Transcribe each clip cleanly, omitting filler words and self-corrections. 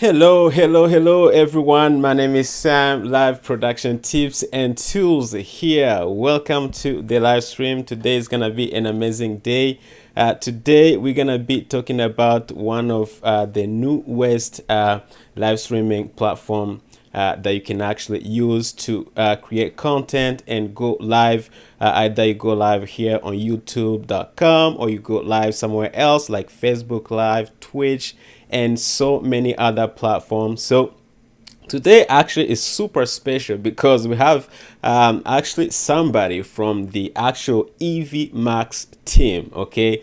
Hello, everyone. My name is Sam, live production tips and tools here. Welcome to the live stream. Today is going to be an amazing day. Today, we're going to be talking about one of the newest live streaming platform that you can actually use to create content and go live. Either you go live here on youtube.com or you go live somewhere else like Facebook Live, Twitch, and so many other platforms. So today actually is super special because we have actually somebody from the actual Evmux team. Okay,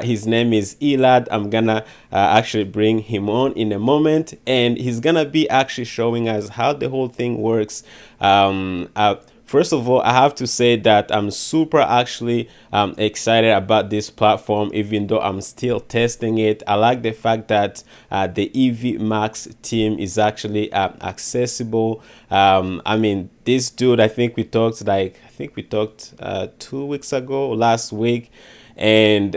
his name is Elad. I'm gonna actually bring him on in a moment, and he's gonna be actually showing us how the whole thing works. First of all, I have to say that I'm super actually excited about this platform, even though I'm still testing it. I like the fact that the Evmux team is actually accessible. I mean, this dude, I think we talked 2 weeks ago, last week, and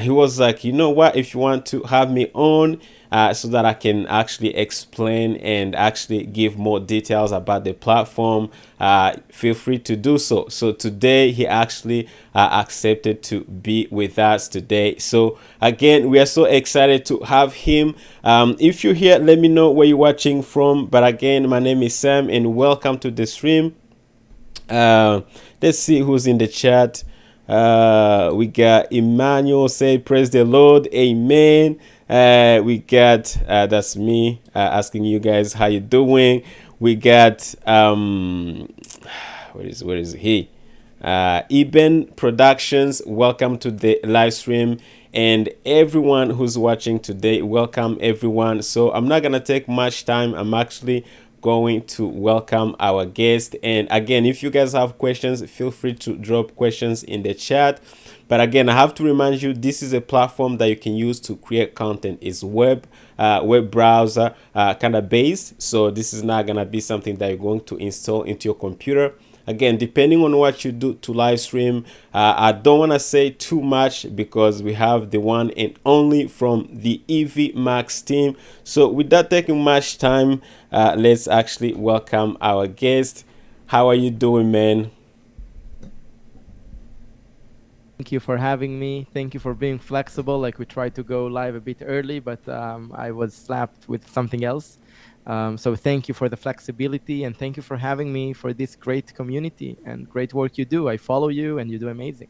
he was like, you know what, if you want to have me on so that I can actually explain and actually give more details about the platform, feel free to do so. So today he actually accepted to be with us today. So again, we are so excited to have him. If you're here, let me know where you're watching from. But again, my name is Sam and welcome to the stream. Let's see who's in the chat. We got Emmanuel say praise the Lord, amen. We got that's me asking you guys how you doing. We got where is he? Eben Productions, welcome to the live stream, and everyone who's watching today, welcome everyone. So I'm not gonna take much time. I'm actually going to welcome our guest, and again, if you guys have questions, feel free to drop questions in the chat. But again, I have to remind you, this is a platform that you can use to create content. It's web browser kind of based, so this is not gonna be something that you're going to install into your computer. Again, depending on what you do to live stream, I don't want to say too much because we have the one and only from the Evmux team. So without taking much time, let's actually welcome our guest. How are you doing, man? Thank you for having me. Thank you for being flexible. Like we tried to go live a bit early, but I was slapped with something else. So thank you for the flexibility and thank you for having me for this great community and great work you do. I follow you and you do amazing.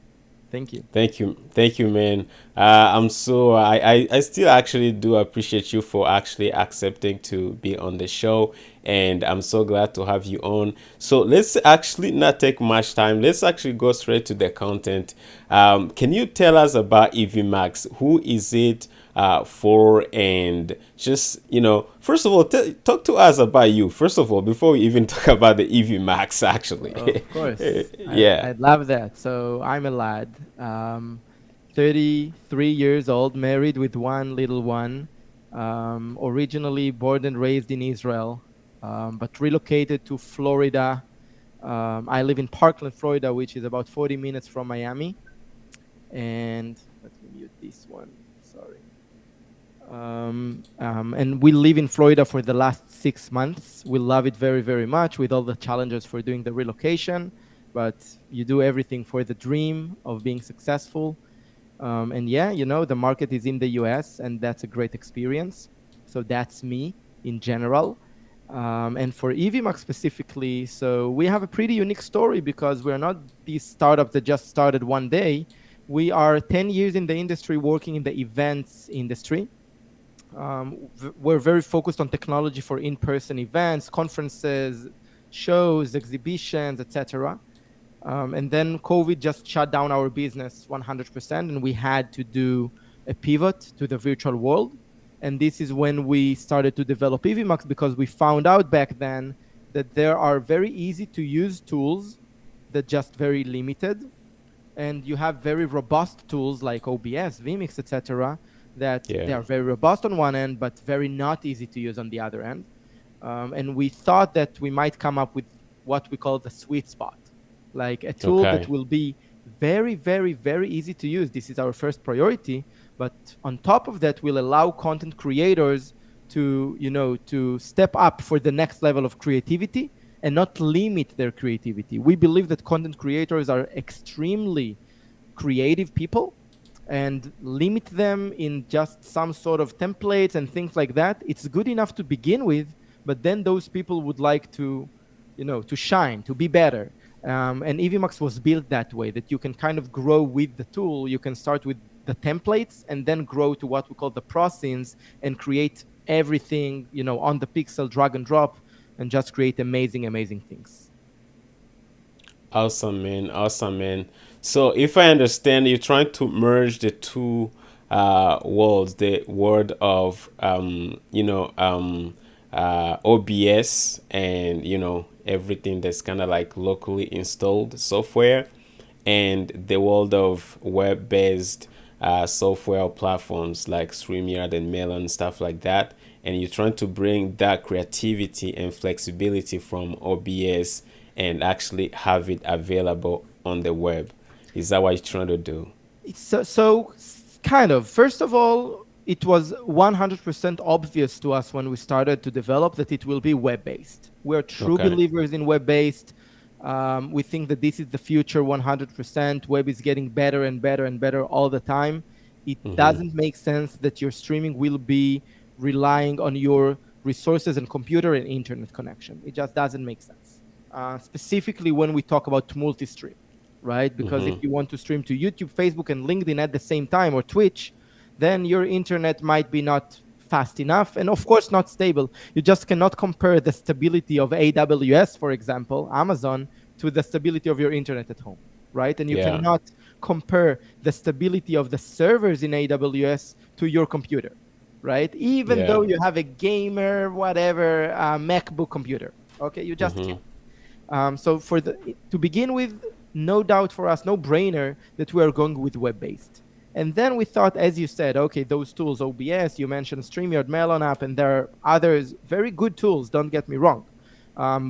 Thank you. Thank you, man. I still actually do appreciate you for actually accepting to be on the show, and I'm so glad to have you on. So let's actually not take much time. Let's actually go straight to the content. Can you tell us about Evmux? Who is it for? And just, first of all, talk to us about you. First of all, before we even talk about the Evmux, actually. Of course. Yeah. I'd love that. So I'm Elad, 33 years old, married with one little one, originally born and raised in Israel, but relocated to Florida. I live in Parkland, Florida, which is about 40 minutes from Miami. And let me mute this one. Sorry. And we live in Florida for the last 6 months. We love it very, very much with all the challenges for doing the relocation, but you do everything for the dream of being successful. And yeah, the market is in the US and that's a great experience. So that's me in general. And for Evmux specifically, so we have a pretty unique story because we're not this startup that just started one day. We are 10 years in the industry working in the events industry. We're very focused on technology for in-person events, conferences, shows, exhibitions, etc. And then COVID just shut down our business 100%, and we had to do a pivot to the virtual world. And this is when we started to develop Evmux because we found out back then that there are very easy to use tools that just very limited. And you have very robust tools like OBS, Vmix, etc., that they are very robust on one end, but very not easy to use on the other end. And we thought that we might come up with what we call the sweet spot, like a tool that will be very, very, very easy to use. This is our first priority. But on top of that, will allow content creators to step up for the next level of creativity and not limit their creativity. We believe that content creators are extremely creative people, and limit them in just some sort of templates and things like that. It's good enough to begin with, but then those people would like to shine, to be better. And Evmux was built that way, that you can kind of grow with the tool. You can start with the templates and then grow to what we call the pro scenes and create everything, on the pixel, drag and drop, and just create amazing, amazing things. Awesome, man. Awesome, man. So, if I understand, you're trying to merge the two worlds, the world of OBS and everything that's kind of like locally installed software, and the world of web-based software platforms like StreamYard and Melon, stuff like that. And you're trying to bring that creativity and flexibility from OBS and actually have it available on the web. Is that what you're trying to do? It's so kind of. First of all, it was 100% obvious to us when we started to develop that it will be web-based. We're true Okay. believers in web-based. We think that this is the future 100%. Web is getting better and better and better all the time. It doesn't make sense that your streaming will be relying on your resources and computer and internet connection. It just doesn't make sense. Specifically when we talk about multi-stream, right? Because if you want to stream to YouTube, Facebook, and LinkedIn at the same time, or Twitch, then your internet might be not fast enough, and of course not stable. You just cannot compare the stability of AWS, for example, Amazon, to the stability of your internet at home, right? And you Yeah. cannot compare the stability of the servers in AWS to your computer, right? Even Yeah. though you have a gamer, whatever, MacBook computer, okay? You just can't. So to begin with, no doubt for us, no brainer that we are going with web-based. And then we thought, as you said, okay, those tools, OBS, you mentioned StreamYard, Melon app, and there are others, very good tools, don't get me wrong.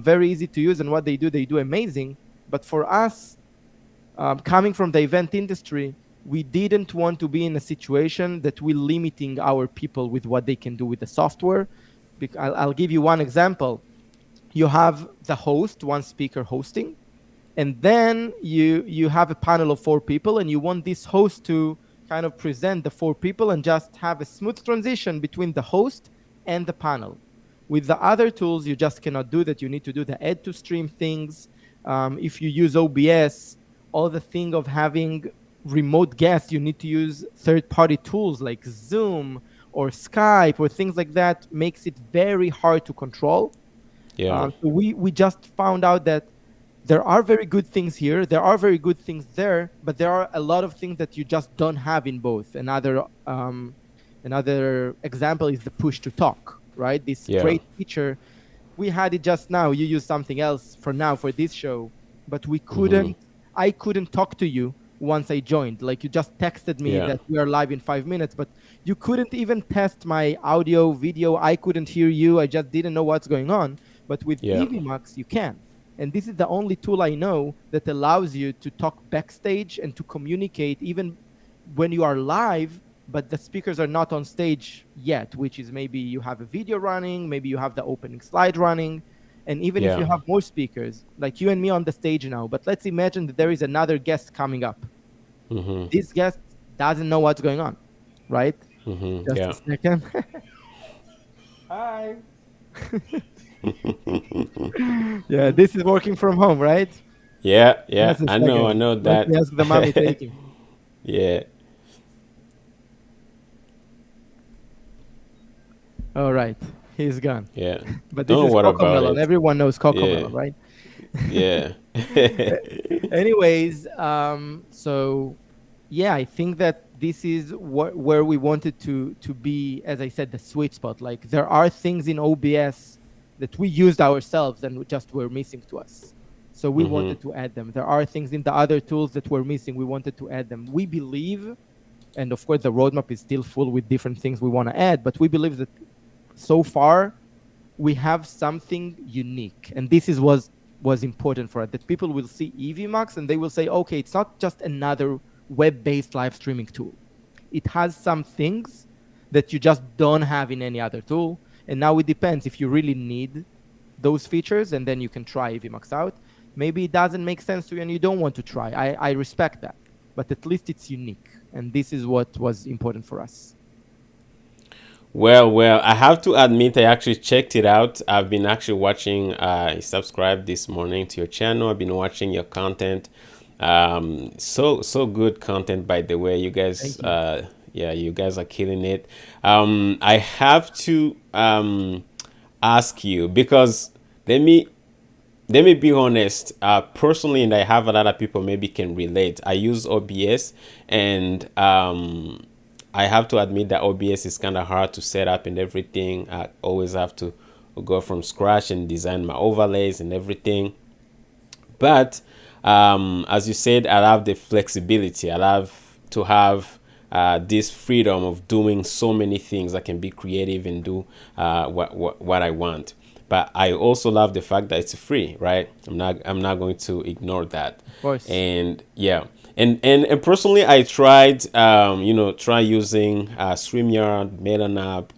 Very easy to use, and what they do amazing. But for us, coming from the event industry, we didn't want to be in a situation that we're limiting our people with what they can do with the software. I'll give you one example. You have the host, one speaker hosting, and then you have a panel of 4 people, and you want this host to kind of present the 4 people and just have a smooth transition between the host and the panel. With the other tools, you just cannot do that. You need to do the add to stream things. If you use OBS, all the thing of having remote guests, you need to use third-party tools like Zoom or Skype or things like that, makes it very hard to control. Yeah. So we just found out that there are very good things here, there are very good things there, but there are a lot of things that you just don't have in both. Another example is the push to talk, right? This great feature. We had it just now. You use something else for now for this show, but we couldn't. I couldn't talk to you once I joined. Like, you just texted me that we are live in 5 minutes, but you couldn't even test my audio, video. I couldn't hear you. I just didn't know what's going on. But with Evmux, you can. And this is the only tool I know that allows you to talk backstage and to communicate even when you are live, but the speakers are not on stage yet, which is maybe you have a video running, maybe you have the opening slide running. And even if you have more speakers, like you and me on the stage now, but let's imagine that there is another guest coming up. This guest doesn't know what's going on, right? Just a second. Hi. Yeah, this is working from home, right? Yeah. I know that. Let me ask the mommy taking. Yeah. All right, he's gone. Yeah. But this Don't is worry about Cocomelon. it. Everyone knows Cocomelon, Yeah. right? Yeah. Anyways, so yeah, I think that this is where we wanted to be, as I said, the sweet spot. Like, there are things in OBS that we used ourselves and just were missing to us. So we wanted to add them. There are things in the other tools that were missing. We wanted to add them. We believe, and of course the roadmap is still full with different things we want to add, but we believe that so far we have something unique. And this is was important for us, that people will see Evmux and they will say, okay, it's not just another web-based live streaming tool. It has some things that you just don't have in any other tool. And now it depends if you really need those features, and then you can try Evmux out. Maybe it doesn't make sense to you and you don't want to try. I respect that, but at least it's unique, and this is what was important for us. Well, I have to admit, I actually checked it out. I've been actually watching, I subscribed this morning to your channel. I've been watching your content. So good content, by the way. You guys, Thank you. yeah, you guys are killing it. I have to ask you because let me let me be honest. Personally, and I have a lot of people maybe can relate. I use OBS, and I have to admit that OBS is kind of hard to set up and everything. I always have to go from scratch and design my overlays and everything. But as you said, I love the flexibility. I love to have this freedom of doing so many things. I can be creative and do what I want. But I also love the fact that it's free, right? I'm not going to ignore that. Of course. And yeah, and personally, I tried try using StreamYard, Melon app.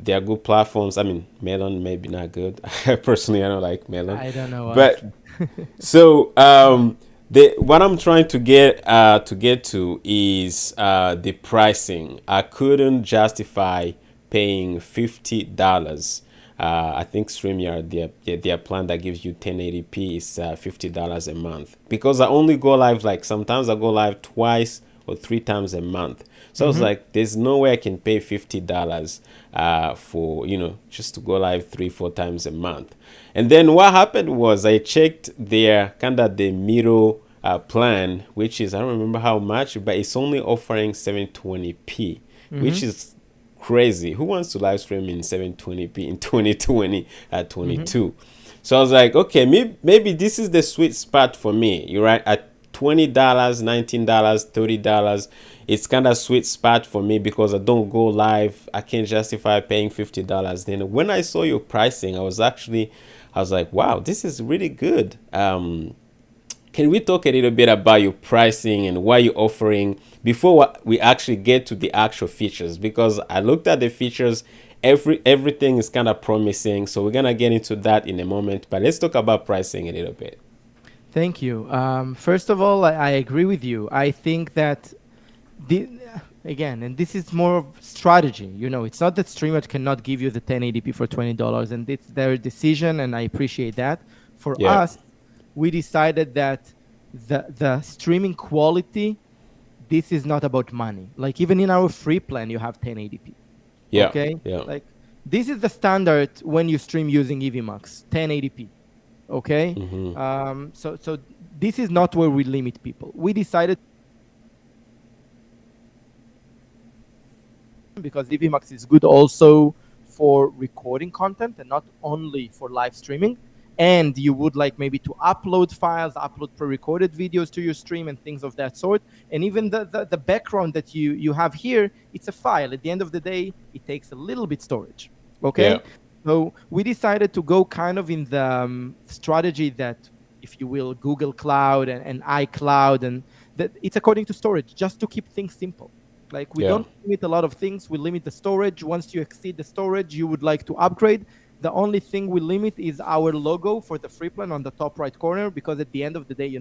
They are good platforms. I mean, Melon maybe not good. Personally, I don't like Melon, I don't know, but honestly. so the what I'm trying to get to is the pricing. I couldn't justify paying $50. I think StreamYard their plan that gives you 1080p is $50 a month because I only go live like sometimes I go live twice or three times a month. So I was Mm-hmm. like, there's no way I can pay $50 for just to go live 3-4 times a month. And then what happened was I checked their kind of the middle plan, which is I don't remember how much, but it's only offering 720p, Mm-hmm. which is crazy. Who wants to live stream in 720p in 2020 at Mm-hmm. 22? So I was like, okay, maybe this is the sweet spot for me. You're right, at $20, $19, $30. It's kind of sweet spot for me because I don't go live. I can't justify paying $50. Then when I saw your pricing, I was like, wow, this is really good. Can we talk a little bit about your pricing and what you're offering before we actually get to the actual features? Because I looked at the features, everything is kind of promising. So we're gonna get into that in a moment. But let's talk about pricing a little bit. Thank you. First of all, I agree with you. I think that the, again, and this is more of strategy. It's not that streamers cannot give you the 1080p for $20, and it's their decision, and I appreciate that. For Yeah, us, we decided that the streaming quality, this is not about money. Like even in our free plan, you have 1080p. yeah, Okay, yeah, like this is the standard when you stream using Evmux, 1080p. Okay, mm-hmm. so this is not where we limit people. We decided because Evmux is good also for recording content and not only for live streaming. And you would like maybe to upload files, upload pre-recorded videos to your stream and things of that sort. And even the background that you have here, it's a file. At the end of the day, it takes a little bit storage. Yeah, Okay? So we decided to go kind of in the strategy that, if you will, Google Cloud and iCloud, and that it's according to storage, just to keep things simple. Like we yeah, don't limit a lot of things. We limit the storage. Once you exceed the storage, you would like to upgrade. The only thing we limit is our logo for the free plan on the top right corner, because at the end of the day,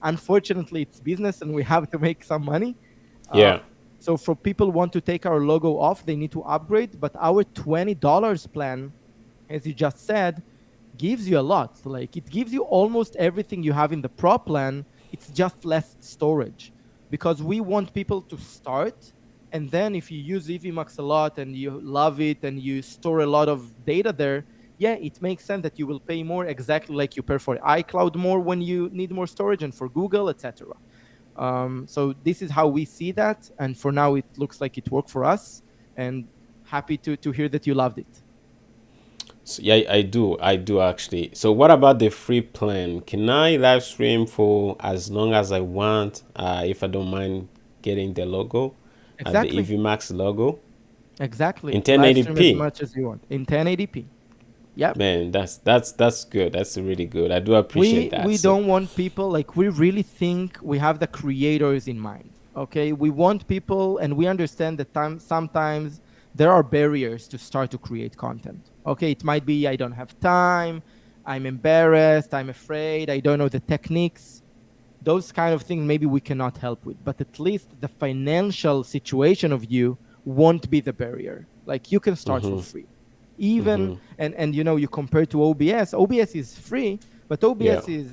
unfortunately, it's business and we have to make some money. Uh, yeah, so for people who want to take our logo off, they need to upgrade. But our $20 plan, as you just said, gives you a lot. Like it gives you almost everything you have in the Pro plan. It's just less storage, because we want people to start, and then if you use Evmux a lot and you love it and you store a lot of data there, yeah, it makes sense that you will pay more, exactly like you pay for iCloud more when you need more storage, and for Google, etc. So this is how we see that, and for now it looks like it worked for us, and happy to hear that you loved it. so, yeah, I do actually. So what about the free plan? Can I live stream for as long as I want, if I don't mind getting the logo, the Exactly. EVMAX logo in Exactly. Live stream as 1080p? much as you want in 1080p. Yep. Man, that's good. That's really good. I do appreciate that. We So don't want people, like, we really think we have the creators in mind. Okay, we want people, and we understand that sometimes there are barriers to start to create content. Okay, it might be I don't have time, I'm embarrassed, I'm afraid, I don't know the techniques. Those kind of things maybe we cannot help with, but at least the financial situation of you won't be the barrier. Like you can start for free. Even and you compare to OBS. OBS is free, but Yeah. OBS is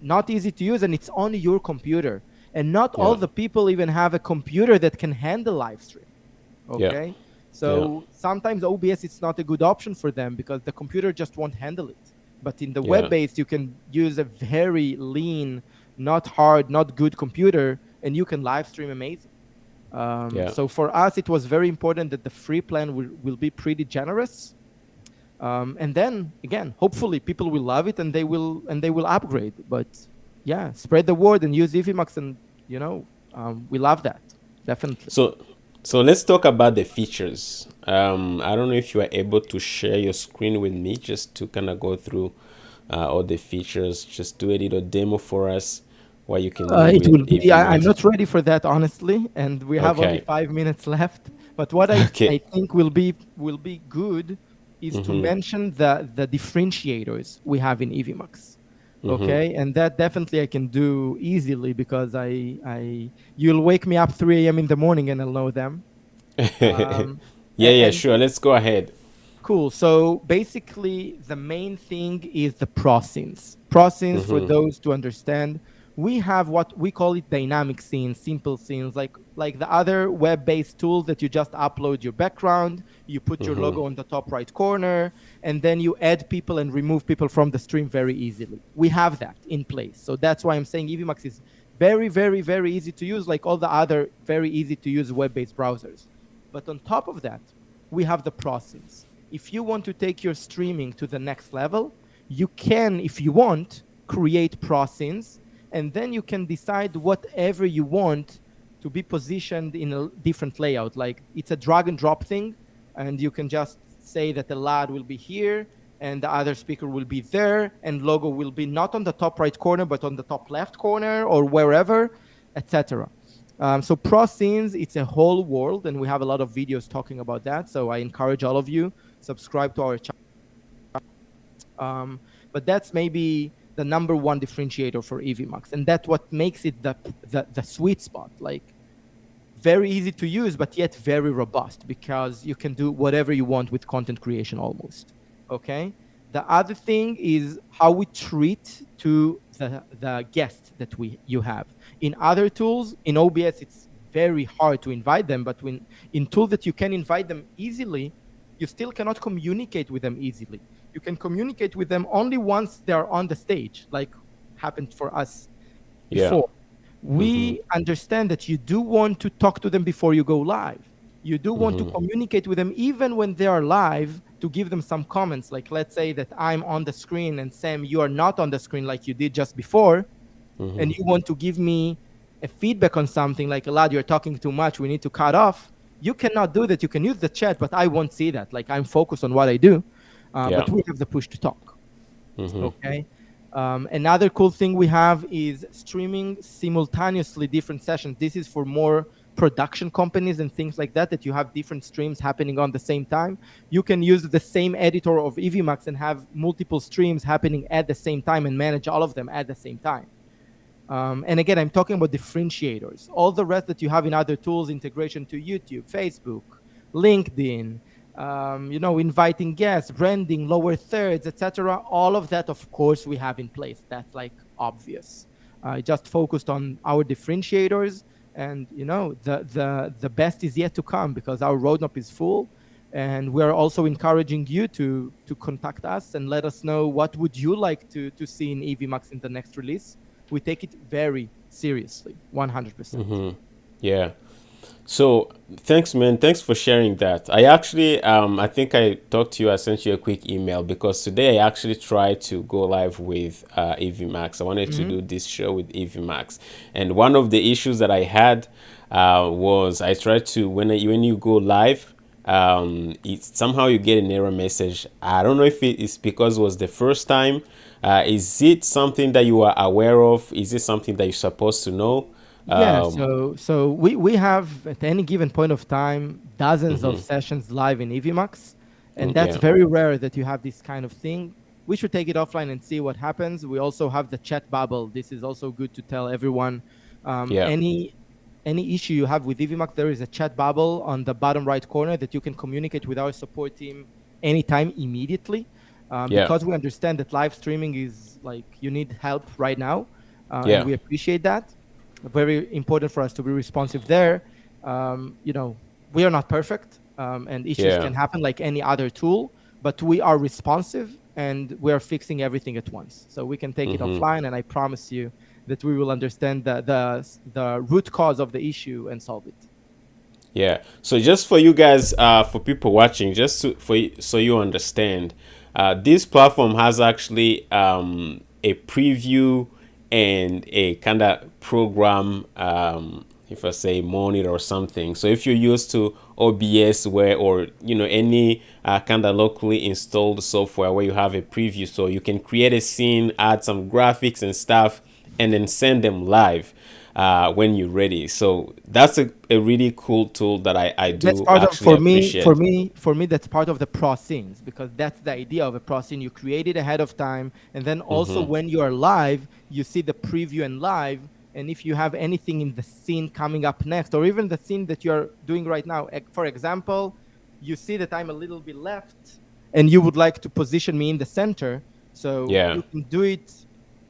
not easy to use, and it's on your computer. And not all Yeah. the people even have a computer that can handle live stream. Yeah. Okay, Yeah. so sometimes OBS it's not a good option for them because the computer just won't handle it. But in the Yeah. web-based, you can use a very lean, not hard, not good computer, and you can live stream amazing. Yeah. So for us, it was very important that the free plan will be pretty generous. And then again, hopefully people will love it and they will upgrade. But yeah, spread the word and use Evmux, and we love that, definitely. So let's talk about the features. I don't know if you are able to share your screen with me just to kind of go through all the features. Just do a little demo for us what you can do It with will be. I'm Evmux. not ready for that, honestly, and we have only Okay. 5 minutes left. But what I Okay. think will be good is to mention the differentiators we have in Evmux. Okay, and that definitely I can do easily because you'll wake me up 3 a.m. in the morning and I'll know them. Um, Yeah, yeah, and sure. Let's go ahead. Cool. So basically, the main thing is the prosins. Prosins, for those to understand, we have what we call it dynamic scenes, simple scenes, like the other web-based tools that you just upload your background, you put your logo on the top right corner, and then you add people and remove people from the stream very easily. We have that in place. So that's why I'm saying Evmux is very, very, very easy to use, like all the other very easy to use web-based browsers. But on top of that, we have the prosins. If you want to take your streaming to the next level, you can, if you want, create prosins, and then you can decide whatever you want to be positioned in a different layout. Like it's a drag and drop thing, and you can just say that Elad will be here, and the other speaker will be there, and logo will be not on the top right corner, but on the top left corner or wherever, etc. So proscenes, it's a whole world, and we have a lot of videos talking about that. So I encourage all of you, subscribe to our channel. But that's maybe the number one differentiator for Evmux, and that's what makes it the sweet spot. Like very easy to use, but yet very robust because you can do whatever you want with content creation almost. Okay. The other thing is how we treat to the guest that you have. In other tools, in OBS, it's very hard to invite them, but when in tools that you can invite them easily, you still cannot communicate with them easily. You can communicate with them only once they're on the stage, like happened for us before. We understand that you do want to talk to them before you go live. You do want to communicate with them even when they are live, to give them some comments. Like let's say that I'm on the screen and Sam, you are not on the screen like you did just before, and you want to give me a feedback on something like, Elad, you're talking too much, we need to cut off. You cannot do that. You can use the chat, but I won't see that. Like I'm focused on what I do, but we have the push to talk. Okay. Another cool thing we have is streaming simultaneously different sessions. This is for more production companies and things like that you have different streams happening on the same time. You can use the same editor of Evmux and have multiple streams happening at the same time and manage all of them at the same time. And again, I'm talking about differentiators. All the rest that you have in other tools, integration to YouTube, Facebook, LinkedIn, inviting guests, branding, lower thirds, etc. All of that, of course, we have in place. That's like obvious. I just focused on our differentiators, and the best is yet to come because our roadmap is full, and we are also encouraging you to contact us and let us know what would you like to see in Evmux in the next release. We take it very seriously, 100%. Yeah. So thanks, man. Thanks for sharing that. I actually, I think I talked to you. I sent you a quick email because today I actually tried to go live with Evmux. I wanted to do this show with Evmux, and one of the issues that I had was I tried to when you go live, it's somehow you get an error message. I don't know if it is because it was the first time. Is it something that you are aware of? Is it something that you're supposed to know? Yeah, so we have at any given point of time dozens of sessions live in Evmux, and that's Yeah. very rare that you have this kind of thing. We should take it offline and see what happens. We also have the chat bubble. This is also good to tell everyone. Yeah. Any issue you have with Evmux, there is a chat bubble on the bottom right corner that you can communicate with our support team anytime, immediately, Yeah. because we understand that live streaming is like you need help right now, and Yeah. we appreciate that. Very important for us to be responsive there. We are not perfect, and issues Yeah. can happen like any other tool, but we are responsive and we are fixing everything at once. So we can take it offline, and I promise you that we will understand the root cause of the issue and solve it. Yeah. So just for you guys, for people watching, so you understand, this platform has actually a preview and a kind of program, if I say monitor or something. So if you're used to OBS or any kind of locally installed software where you have a preview, so you can create a scene, add some graphics and stuff, and then send them live when you're ready. So that's a really cool tool that I That's do part of actually appreciate. for me that's part of the pro scenes, because that's the idea of a pro scene. You create it ahead of time, and then also when you are live you see the preview and live, and if you have anything in the scene coming up next, or even the scene that you're doing right now, for example, you see that I'm a little bit left and you would like to position me in the center, so Yeah. you can do it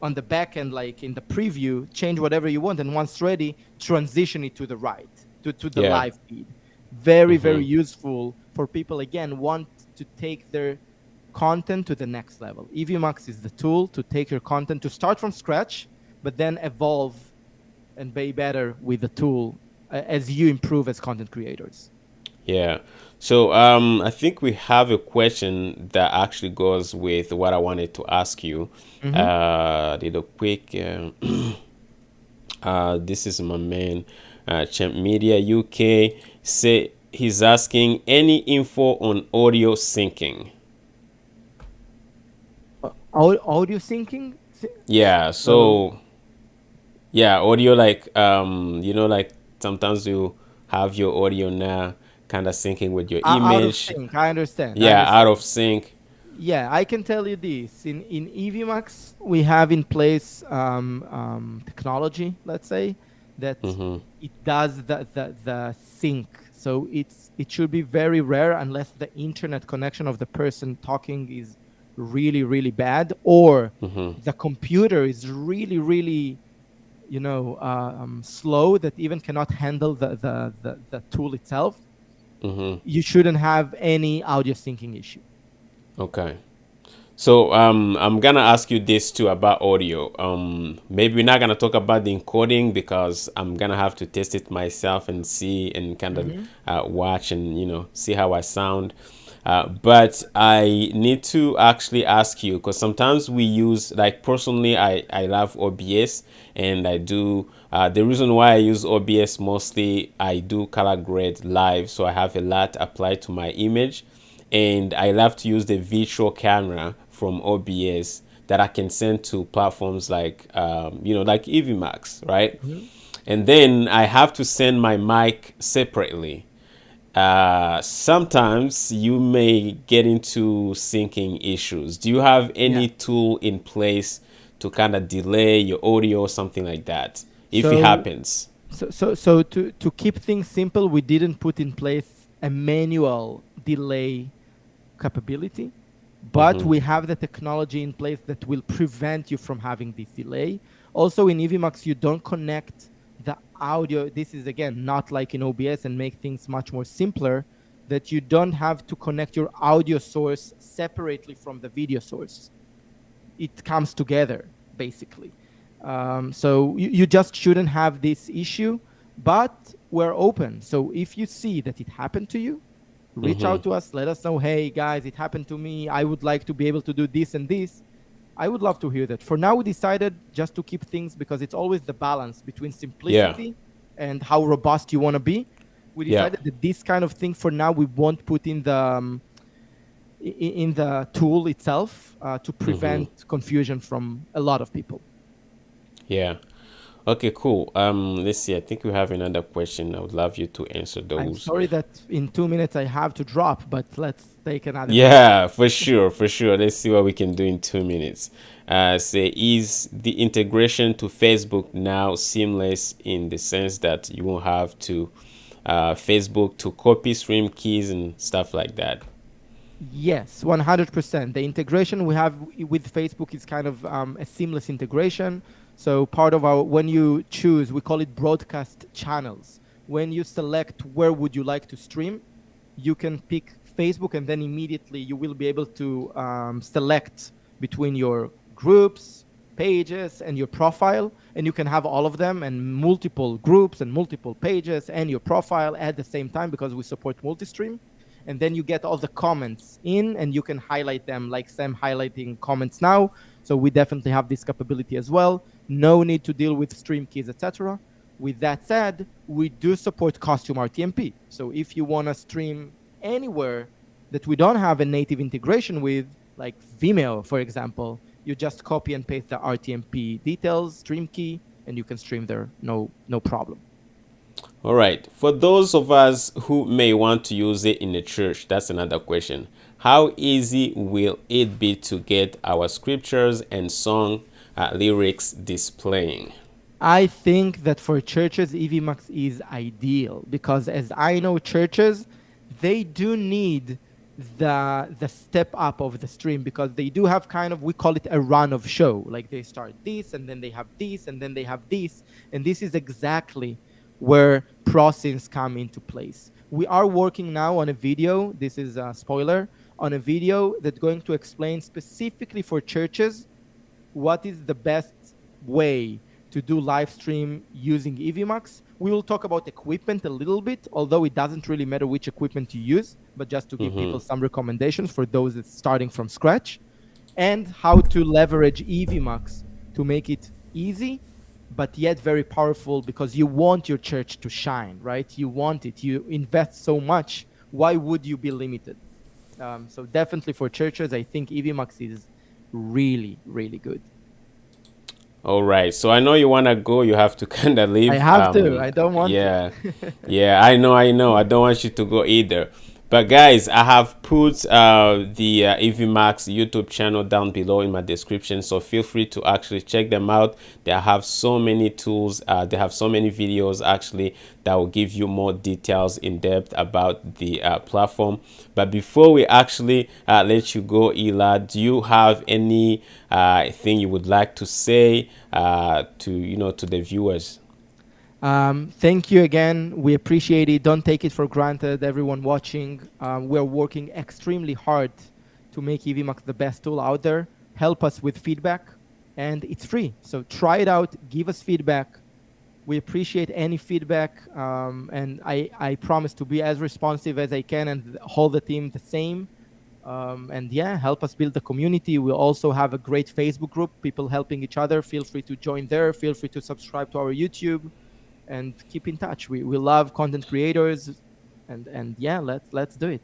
on the back end, like in the preview, change whatever you want, and once ready, transition it to the right, to the Yeah. live feed. Very, very useful for people, again, want to take their content to the next level. Evmux is the tool to take your content, to start from scratch, but then evolve and be better with the tool as you improve as content creators. Yeah. So I think we have a question that actually goes with what I wanted to ask you. Did a quick. This is my man, Champ Media UK. Say he's asking any info on audio syncing. Audio syncing? Yeah. So yeah, audio, like like sometimes you have your audio now kind of syncing with your Out of image. sync. I understand. Yeah, out of sync. Yeah, I can tell you this. In Evmux, we have in place technology, let's say, that it does the sync. So it should be very rare unless the internet connection of the person talking is really, really bad, or the computer is really, really slow, that even cannot handle the tool itself. You shouldn't have any audio syncing issue. Okay. So I'm gonna ask you this too about audio. Maybe we're not gonna talk about the encoding because I'm gonna have to test it myself and see and kind of watch and see how I sound. But I need to actually ask you, because sometimes we use, like personally, I love OBS, and I do. The reason why I use OBS mostly, I do color grade live, so I have a lot applied to my image. And I love to use the virtual camera from OBS that I can send to platforms like, like Evmux, right? And then I have to send my mic separately. Sometimes you may get into syncing issues. Do you have any tool in place to kind of delay your audio or something like that, if it happens? So to keep things simple, we didn't put in place a manual delay capability, but we have the technology in place that will prevent you from having this delay. Also in Evmux, you don't connect the audio. This is again not like in OBS, and make things much more simpler, that you don't have to connect your audio source separately from the video source. It comes together basically. So you just shouldn't have this issue, but we're open. So if you see that it happened to you, reach out to us, let us know, hey guys, it happened to me, I would like to be able to do this and this. I would love to hear that. For now, we decided just to keep things, because it's always the balance between simplicity and how robust you want to be. We decided that this kind of thing for now we won't put in the tool itself to prevent confusion from a lot of people. Yeah. Okay, cool. Let's see. I think we have another question. I would love you to answer I'm those. sorry that in 2 minutes I have to drop, but let's take another question. Yeah, for sure, for sure. Let's see what we can do in 2 minutes. Say, is the integration to Facebook now seamless in the sense that you won't have to Facebook to copy stream keys and stuff like that? Yes, 100%. The integration we have with Facebook is kind of a seamless integration. So part of our, when you choose, we call it broadcast channels. When you select where would you like to stream, you can pick Facebook, and then immediately you will be able to select between your groups, pages, and your profile. And you can have all of them and multiple groups and multiple pages and your profile at the same time because we support multi-stream. And then you get all the comments in and you can highlight them like Sam highlighting comments now. So we definitely have this capability as well. No need to deal with stream keys, etc. With that said, we do support costume RTMP. So if you want to stream anywhere that we don't have a native integration with, like Vimeo, for example, you just copy and paste the RTMP details, stream key, and you can stream there, no problem. All right. For those of us who may want to use it in the church, that's another question. How easy will it be to get our scriptures and song lyrics displaying? I think that for churches, Evmux is ideal because, as I know, churches they do need the step up of the stream because they do have kind of, we call it a run of show. Like they start this and then they have this and then they have this, and this is exactly where processings come into place. We are working now on a video. This is a spoiler on a video that's going to explain specifically for churches what is the best way to do live stream using Evmux. We will talk about equipment a little bit, although it doesn't really matter which equipment you use, but just to give people some recommendations for those that's starting from scratch, and how to leverage Evmux to make it easy, but yet very powerful because you want your church to shine, right? You want it. You invest so much. Why would you be limited? So definitely for churches, I think Evmux is really, really good. All right. So I know you want to go. You have to kind of I leave. have to. I don't want Yeah. to. Yeah, I know. I know. I don't want you to go either. But guys, I have put the Evmux YouTube channel down below in my description, so feel free to actually check them out. They have so many tools. They have so many videos actually that will give you more details in depth about the platform. But before we actually let you go, Elad, do you have any thing you would like to say to the viewers? Thank you again. We appreciate it. Don't take it for granted, everyone watching. We're working extremely hard to make Evmux the best tool out there. Help us with feedback, and it's free. So try it out. Give us feedback. We appreciate any feedback, and I promise to be as responsive as I can and hold the team the same. And yeah, help us build the community. We also have a great Facebook group, people helping each other. Feel free to join there. Feel free to subscribe to our YouTube. And keep in touch. We love content creators, and yeah, let's do it.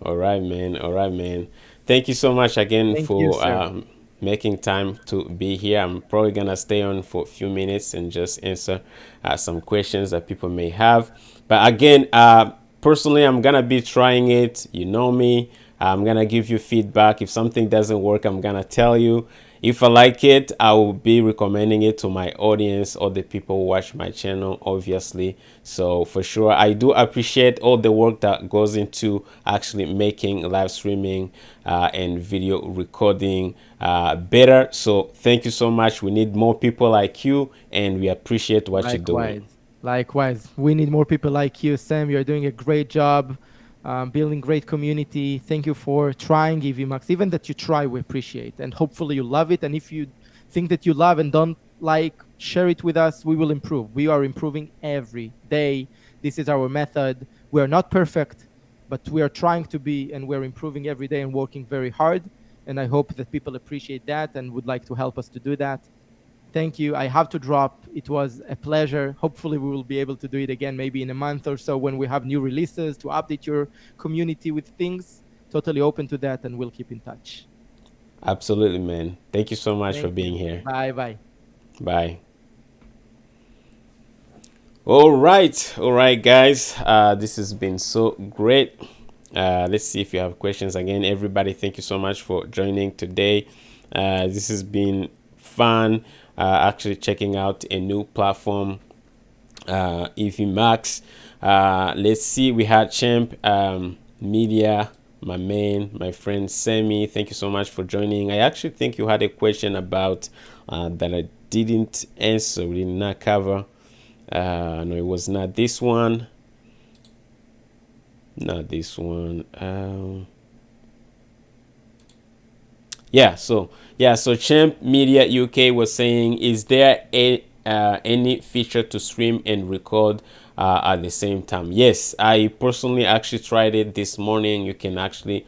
All right, man. All right, man. Thank you so much again Thank you, for sir. making time to be here. I'm probably gonna stay on for a few minutes and just answer some questions that people may have. But again, personally, I'm gonna be trying it. You know me. I'm gonna give you feedback. If something doesn't work, I'm gonna tell you. If I like it, I will be recommending it to my audience or the people who watch my channel, obviously. So for sure, I do appreciate all the work that goes into actually making live streaming and video recording better. So thank you so much. We need more people like you, and we appreciate what you're doing. Likewise. We need more people like you, Sam. You're doing a great job, building great community. Thank you for trying Evmux. Even that you try, we appreciate. And hopefully you love it. And if you think that you love and don't like, share it with us. We will improve. We are improving every day. This is our method. We are not perfect, but we are trying to be, and we're improving every day and working very hard. And I hope that people appreciate that and would like to help us to do that. Thank you. I have to drop. It was a pleasure. Hopefully, we will be able to do it again, maybe in a month or so when we have new releases to update your community with things. Totally open to that, and we'll keep in touch. Absolutely, man. Thank you so much for Thank you. being here. Bye bye. Bye. All right, guys. This has been so great. Let's see if you have questions. Again, everybody, thank you so much for joining today. This has been fun. Actually, checking out a new platform, Evmux. Let's see. We had Champ Media, my friend Sammy. Thank you so much for joining. I actually think you had a question about that I didn't answer. We did not cover. No, it was not this one. Not this one. So Champ Media UK was saying, is there any feature to stream and record at the same time? Yes, I personally actually tried it this morning. You can actually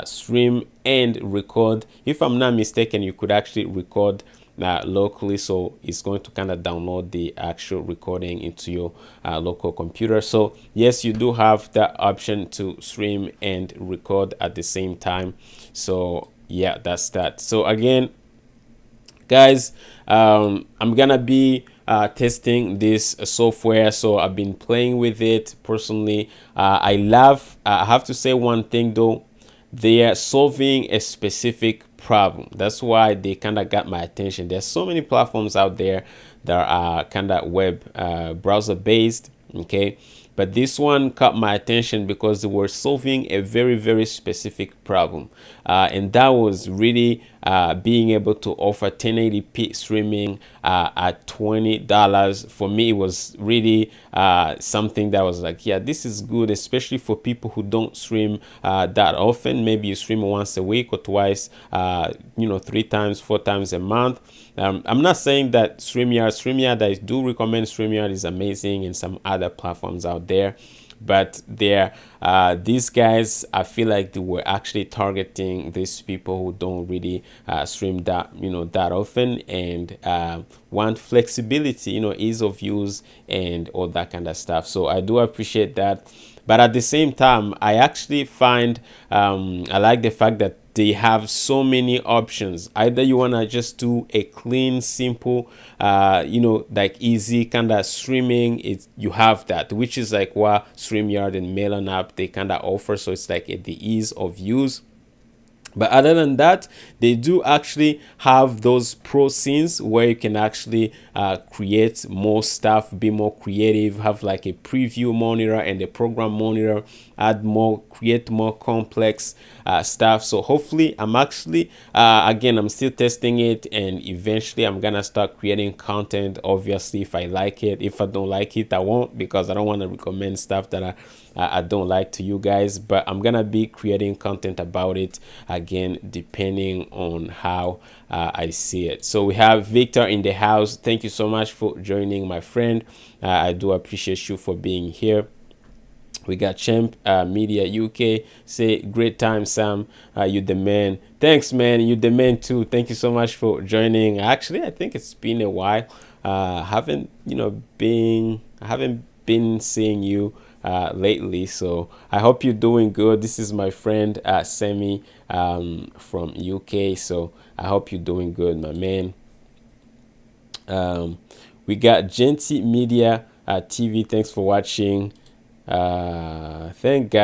stream and record. If I'm not mistaken, you could actually record locally, so it's going to kind of download the actual recording into your local computer. So yes, you do have that option to stream and record at the same time. So yeah, that's that. So again, guys, I'm gonna be testing this software, so I've been playing with it personally. I have to say one thing though, they are solving a specific problem. That's why they kind of got my attention. There's so many platforms out there that are kind of web browser based, okay, but this one caught my attention because they were solving a very, very specific problem, and that was really being able to offer 1080p streaming at $20. For me, it was really something that was like, yeah, this is good, especially for people who don't stream that often. Maybe you stream once a week or twice, 3 times, 4 times a month. I'm not saying that StreamYard, I do recommend StreamYard, is amazing, and some other platforms out there. But these guys, I feel like they were actually targeting these people who don't really stream that often, and want flexibility, ease of use and all that kind of stuff. So I do appreciate that. But at the same time, I actually find I like the fact that they have so many options. Either you want to just do a clean, simple, like easy kind of streaming, you have that, which is like what StreamYard and Melon app, they kind of offer. So it's like the ease of use. But other than that, they do actually have those pro scenes where you can actually create more stuff, be more creative, have like a preview monitor and a program monitor, create more complex stuff. So hopefully I'm actually, again, I'm still testing it, and eventually I'm gonna start creating content, obviously, if I like it. If I don't like it, I won't, because I don't want to recommend stuff that I don't like to you guys. But I'm gonna be creating content about it, again, depending on how I see it. So we have Victor in the house. Thank you so much for joining, my friend. I do appreciate you for being here. We got Champ Media UK. Say, great time, Sam. You the man. Thanks, man. You the man too. Thank you so much for joining. Actually, I think it's been a while. I haven't been seeing you lately, so I hope you're doing good. This is my friend Sammy from UK, so I hope you're doing good, my man. We got Genty Media TV. Thanks for watching. Thank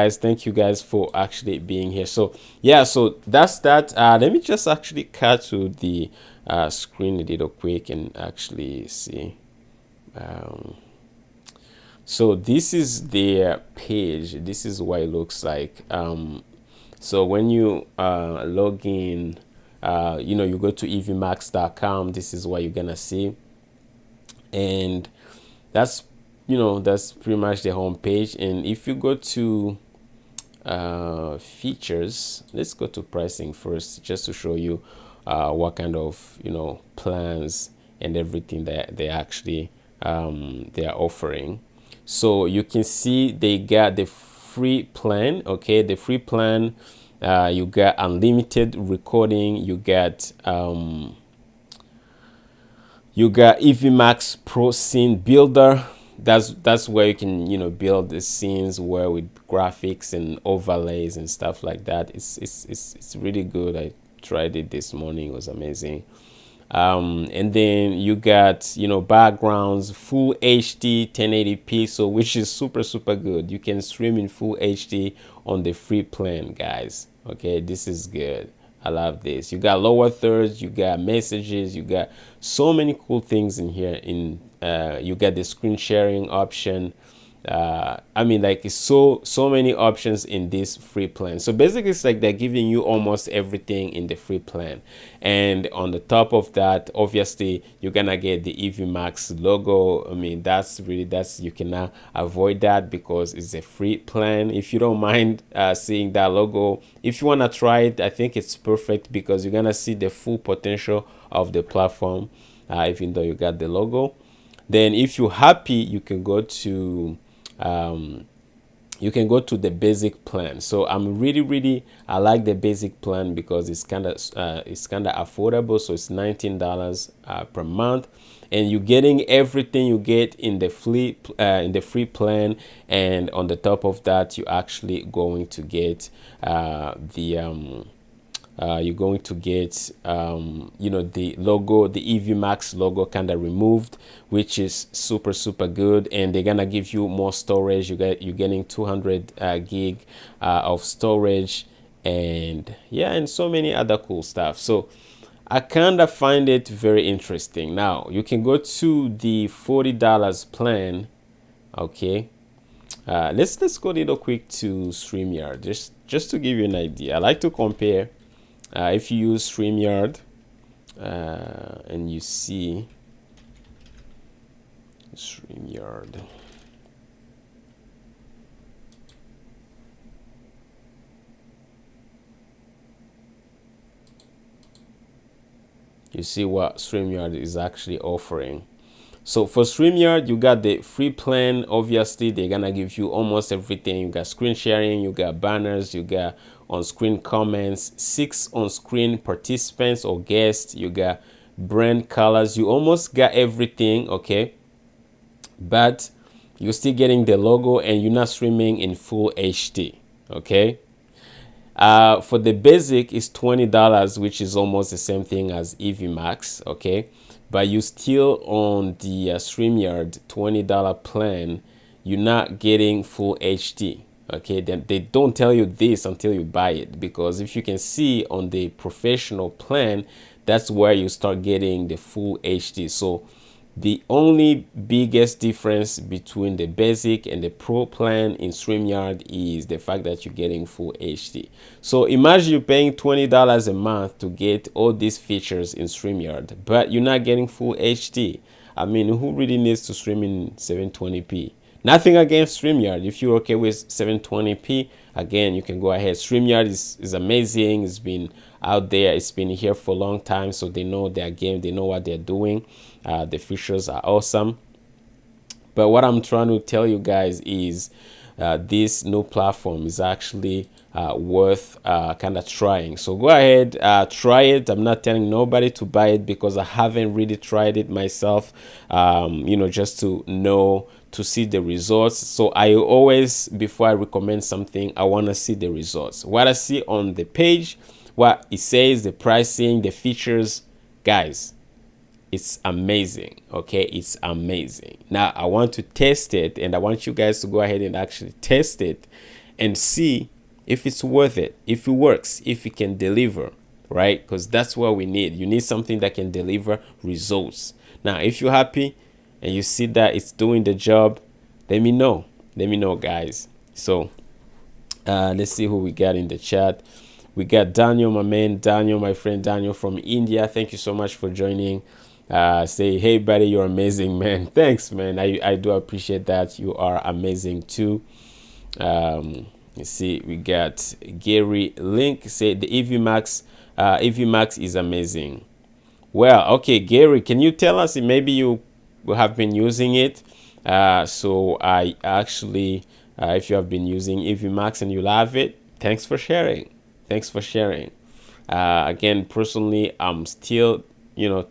you guys for actually being here. So yeah, so that's that. Let me just actually cut to the screen a little quick and actually see. So this is their page. This is what it looks like. So when you log in, you go to evmax.com. This is what you're gonna see, and that's pretty much the home page. And if you go to features, let's go to pricing first, just to show you what kind of plans and everything that they actually they are offering. So you can see they got the free plan. Okay, the free plan, you got unlimited recording, you got Evmux Pro Scene Builder. That's where you can build the scenes where with graphics and overlays and stuff like that. It's really good. I tried it this morning. It was amazing. And then you got, you know, backgrounds, full HD 1080p, so which is super good. You can stream in full HD on the free plan, guys. Okay, this is good. I love this. You got lower thirds, you got messages, you got so many cool things in here. You got the screen sharing option. I mean, like, it's so many options in this free plan. So basically it's like they're giving you almost everything in the free plan. And on the top of that, obviously you're gonna get the Evmux logo. I mean, that's you cannot avoid that because it's a free plan. If you don't mind seeing that logo, if you want to try it, I think it's perfect because you're gonna see the full potential of the platform, even though you got the logo. Then if you're happy, you can go to the basic plan. So I like the basic plan because it's kind of affordable. So it's $19 per month, and you're getting everything you get in the free plan. And on the top of that, you're actually going to get you're going to get you know, the logo, the Evmux logo kind of removed, which is super good. And they're gonna give you more storage. You're getting 200 gig of storage, and yeah, and so many other cool stuff. So I kind of find it very interesting. Now you can go to the $40 plan. Okay, let's go a little quick to StreamYard, just to give you an idea. I like to compare. If you use StreamYard and you see StreamYard, you see what StreamYard is actually offering. So for StreamYard, you got the free plan. Obviously, they're gonna give you almost everything. You got screen sharing, you got banners, you got on-screen comments, 6 on-screen participants or guests, you got brand colors. You almost got everything, okay? But you're still getting the logo, and you're not streaming in full HD, okay? For the basic, it's $20, which is almost the same thing as Evmux, okay? But you still on the StreamYard $20 plan, you're not getting full HD. Okay, then they don't tell you this until you buy it, because if you can see on the professional plan, that's where you start getting the full HD. So the only biggest difference between the basic and the pro plan in StreamYard is the fact that you're getting full HD. So imagine you're paying $20 a month to get all these features in StreamYard, but you're not getting full HD. I mean, who really needs to stream in 720p? Nothing against StreamYard. If you're okay with 720p, again, you can go ahead. StreamYard is amazing. It's been out there. It's been here for a long time, so they know their game. They know what they're doing. The features are awesome. But what I'm trying to tell you guys is this new platform is actually worth kind of trying. So go ahead, try it. I'm not telling nobody to buy it because I haven't really tried it myself, you know, just to know, to see the results. So I always, before I recommend something, I want to see the results. What I see on the page, what it says, the pricing, the features, guys, it's amazing. Okay, it's amazing. Now I want to test it, and I want you guys to go ahead and actually test it and see if it's worth it, if it works, if it can deliver, right? Because that's what we need. You need something that can deliver results. Now if you're happy and you see that it's doing the job, let me know. Let me know, guys. So let's see who we got in the chat. We got Daniel, my man, Daniel, my friend Daniel from India. Thank you so much for joining. Say, hey buddy, you're amazing, man. Thanks, man. I do appreciate that. You are amazing too. Let's see, we got Gary Link. Say the Evmux is amazing. Well, okay, Gary, can you tell us, maybe you have been using it? So I actually, if you have been using Evmux and you love it, thanks for sharing. Thanks for sharing. Again, personally, I'm still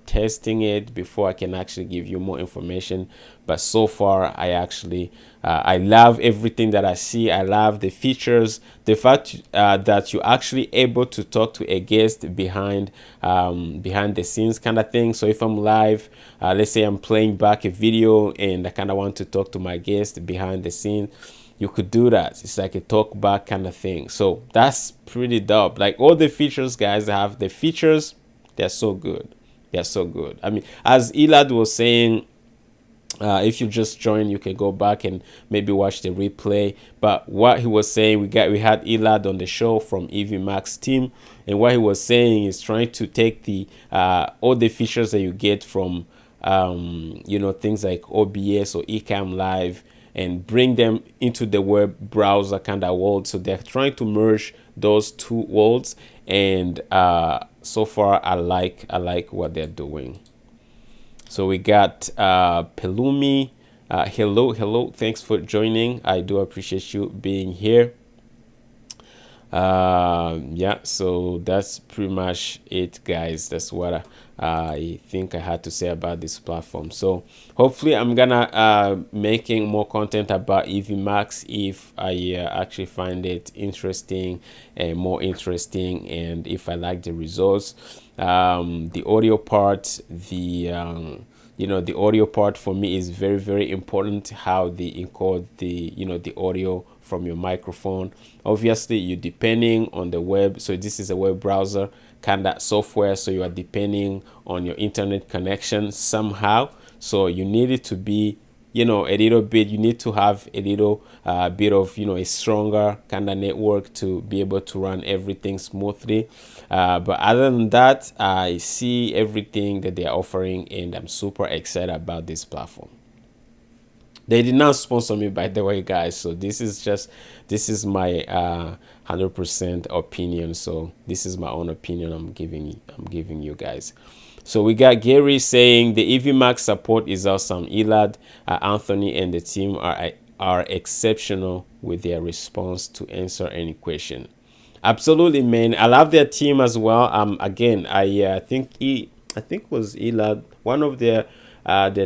testing it before I can actually give you more information. But so far, I love everything that I see. I love the features, the fact that you're actually able to talk to a guest behind the scenes kind of thing. So if I'm live, let's say I'm playing back a video and I kind of want to talk to my guest behind the scene, you could do that. It's like a talk back kind of thing. So that's pretty dope. Like all the features, guys, have the features. They're so good. They're so good. I mean, as Elad was saying, if you just joined, you can go back and maybe watch the replay. But what he was saying, we had Elad on the show from Evmux team, and what he was saying is trying to take the all the features that you get from things like OBS or Ecamm Live and bring them into the web browser kind of world. So they're trying to merge those two worlds, and so far I like what they're doing. So we got Pelumi. Hello. Thanks for joining. I do appreciate you being here. Yeah, so that's pretty much it, guys. That's what I think I had to say about this platform. So hopefully I'm gonna making more content about Evmux if I actually find it interesting and more interesting, and if I like the results. The audio part, the audio part for me is very, very important, how they encode the audio from your microphone. Obviously, you're depending on the web. So this is a web browser kind of software. So you are depending on your internet connection somehow. So you need it to be, a little bit, you need to have a little bit of, a stronger kind of network to be able to run everything smoothly. But other than that, I see everything that they're offering, and I'm super excited about this platform. They did not sponsor me, by the way, guys. So this is my 100% opinion. So this is my own opinion I'm giving you guys. So we got Gary saying the Evmux support is awesome. Elad, Anthony, and the team are exceptional with their response to answer any question. Absolutely, man. I love their team as well. Again, I think it was Elad, one of their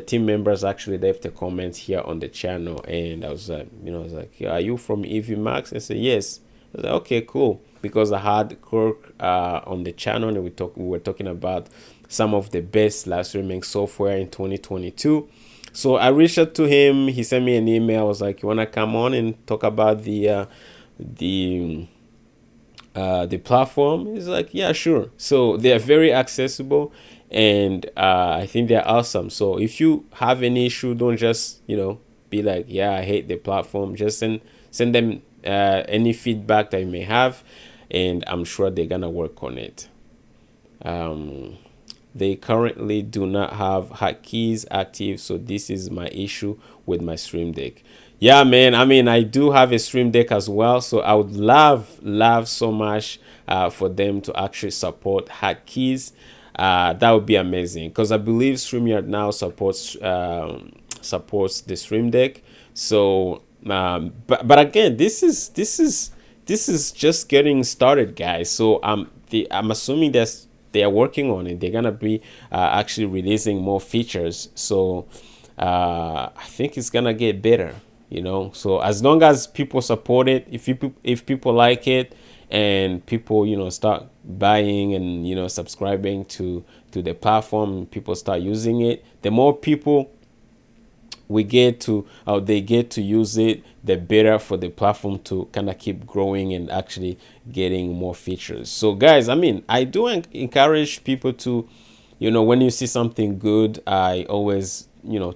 team members actually left a comment here on the channel, and I was like, are you from Evmux? I said yes. I was like, okay, cool, because I had Kirk on the channel, and we were talking about some of the best live streaming software in 2022. So I reached out to him. He sent me an email. I was like, you want to come on and talk about the platform? He's like, yeah, sure. So they are very accessible, and I think they're awesome. So if you have any issue, don't just be like, yeah, I hate the platform. Just send them any feedback that you may have, and I'm sure they're gonna work on it. They currently do not have hotkeys active, so this is my issue with my Stream Deck. Yeah, man. I mean, I do have a Stream Deck as well, so I would love so much for them to actually support hotkeys. That would be amazing, because I believe StreamYard now supports the Stream Deck. So, but again, this is just getting started, guys. So I'm assuming they are working on it. They're gonna be actually releasing more features. So I think it's gonna get better. So as long as people support it, if people like it, and people start buying and subscribing to the platform, people start using it, the more people they get to use it, the better for the platform to kind of keep growing and actually getting more features. So guys, I mean, I do encourage people to, when you see something good, I always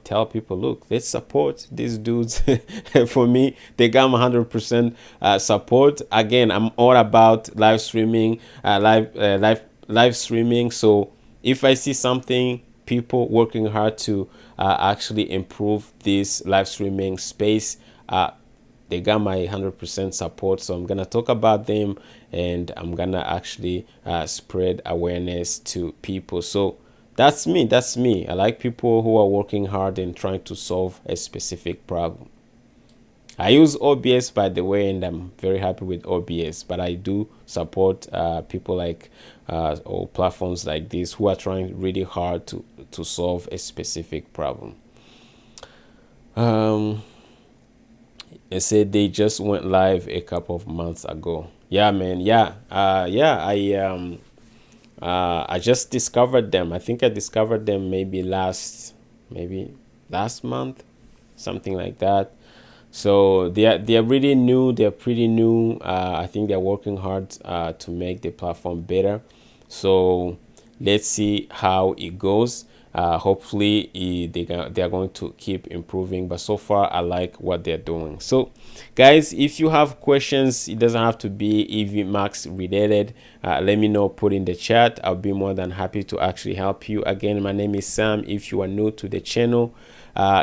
tell people, look, let's support these dudes. For me, they got 100% support. Again, I'm all about live streaming, live streaming. So if I see something, people working hard to actually improve this live streaming space, they got my 100% support. So I'm gonna talk about them, and I'm gonna actually spread awareness to people. So that's me. I like people who are working hard and trying to solve a specific problem. I use OBS, by the way, and I'm very happy with OBS, but I do support people like or platforms like this who are trying really hard to solve a specific problem. They said they just went live a couple of months ago. Yeah, man. Yeah. I just discovered them. I think I discovered them maybe last month, something like that. So they're really new. They're pretty new. I think they're working hard to make the platform better. So let's see how it goes. Hopefully they are going to keep improving, but so far I like what they're doing. So guys, if you have questions, it doesn't have to be Evmux related, let me know, put in the chat. I'll be more than happy to actually help you. Again, my name is Sam. If you are new to the channel,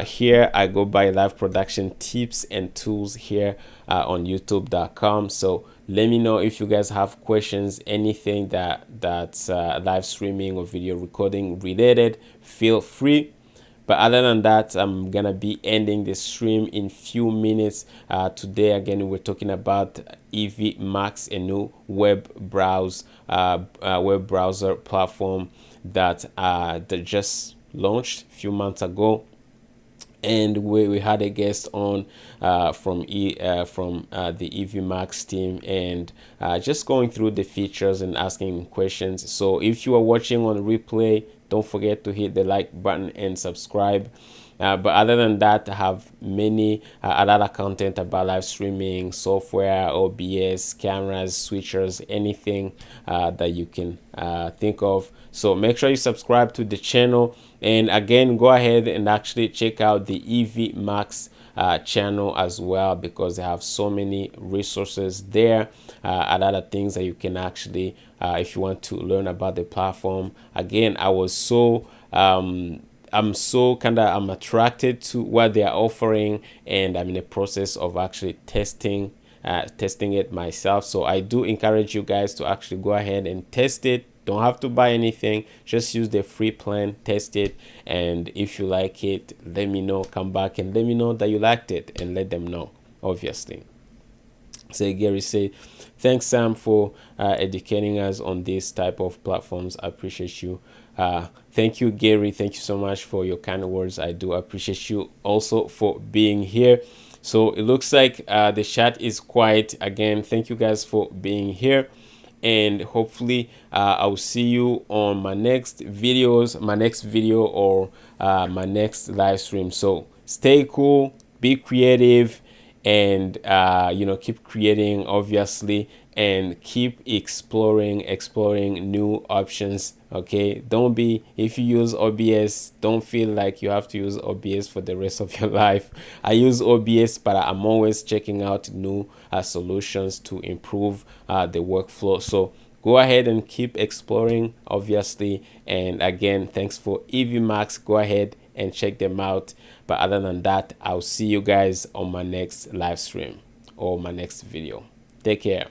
here I go by live production tips and tools here on youtube.com. So let me know if you guys have questions, anything that's live streaming or video recording related, feel free. But other than that, I'm gonna be ending the stream in few minutes. Today again, we're talking about Evmux, a new web browser platform that just launched a few months ago. And we had a guest on from the Evmux team, and just going through the features and asking questions. So if you are watching on replay, don't forget to hit the like button and subscribe. But other than that, I have many other content about live streaming, software, OBS, cameras, switchers, anything that you can think of. So make sure you subscribe to the channel. And again, go ahead and actually check out the Evmux channel as well, because they have so many resources there and other things that you can actually, if you want to learn about the platform. Again, I'm attracted to what they are offering, and I'm in the process of actually testing it myself. So I do encourage you guys to actually go ahead and test it. Don't have to buy anything, just use the free plan, test it, and if you like it, let me know. Come back and let me know that you liked it, and let them know, obviously. Say Gary say, thanks Sam for educating us on this type of platforms. I appreciate you. Thank you, Gary. Thank you so much for your kind words. I do appreciate you also for being here. So it looks like the chat is quiet again. Thank you guys for being here, and hopefully I'll see you on my next video or my next live stream. So stay cool, be creative, and keep creating, obviously, and keep exploring new options. Okay, don't be, if you use OBS, don't feel like you have to use OBS for the rest of your life. I use OBS, but I'm always checking out new solutions to improve the workflow. So go ahead and keep exploring, obviously. And again, thanks for Evmux. Go ahead and check them out. But other than that, I'll see you guys on my next live stream or my next video. Take care.